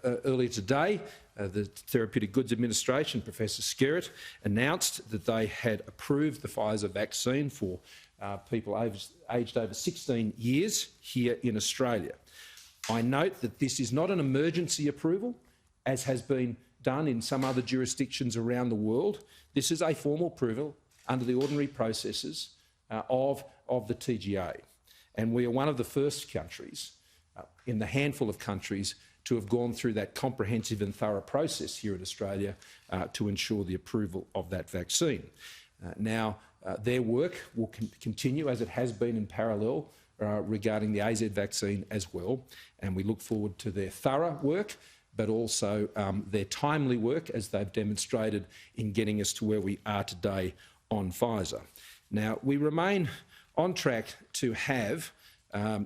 earlier today, the Therapeutic Goods Administration, Professor Skerritt, announced that they had approved the Pfizer vaccine for people aged over 16 years here in Australia. I note that this is not an emergency approval, as has been done in some other jurisdictions around the world. This is a formal approval under the ordinary processes of the TGA. And we are one of the first countries in the handful of countries to have gone through that comprehensive and thorough process here in Australia to ensure the approval of that vaccine. Now, their work will continue, as it has been in parallel, regarding the AZ vaccine as well, and we look forward to their thorough work, but also their timely work, as they've demonstrated in getting us to where we are today on Pfizer. Now, we remain on track to have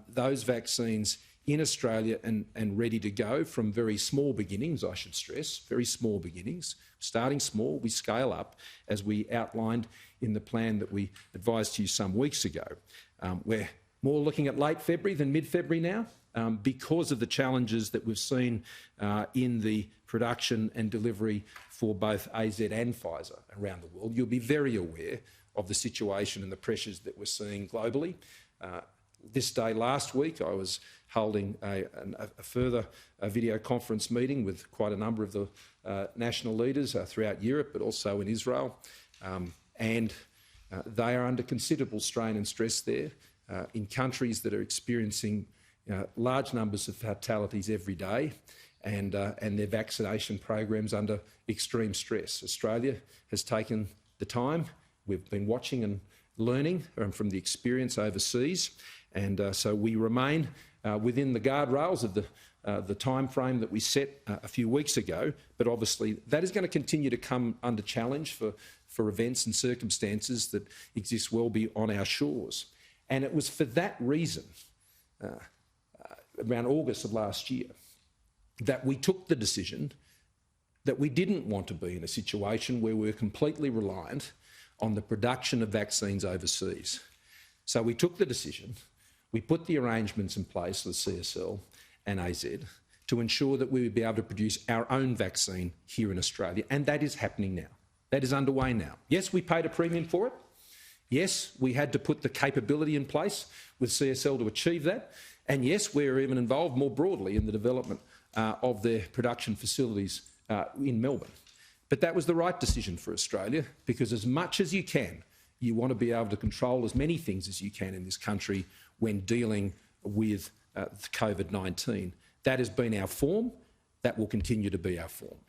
those vaccines in Australia and ready to go from very small beginnings, I should stress, very small beginnings. Starting small, we scale up, as we outlined in the plan that we advised to you some weeks ago. We're more looking at late February than mid-February now, because of the challenges that we've seen in the production and delivery for both AZ and Pfizer around the world. You'll be very aware of the situation and the pressures that we're seeing globally. This day last week, I was holding a further video conference meeting with quite a number of the national leaders throughout Europe, but also in Israel, and they are under considerable strain and stress there in countries that are experiencing large numbers of fatalities every day, and their vaccination programs under extreme stress. Australia has taken the time. We've been watching and learning from the experience overseas, and so we remain within the guardrails of the time frame that we set a few weeks ago, but obviously that is going to continue to come under challenge for events and circumstances that exist well beyond our shores. And it was for that reason, around August of last year, that we took the decision that we didn't want to be in a situation where we were completely reliant on the production of vaccines overseas. So we took the decision, we put the arrangements in place with CSL and AZ to ensure that we would be able to produce our own vaccine here in Australia, and that is happening now. That is underway now. Yes, we paid a premium for it. Yes, we had to put the capability in place with CSL to achieve that. And yes, we're even involved more broadly in the development of their production facilities in Melbourne. But that was the right decision for Australia, because as much as you can, you want to be able to control as many things as you can in this country when dealing with COVID-19. That has been our form. That will continue to be our form.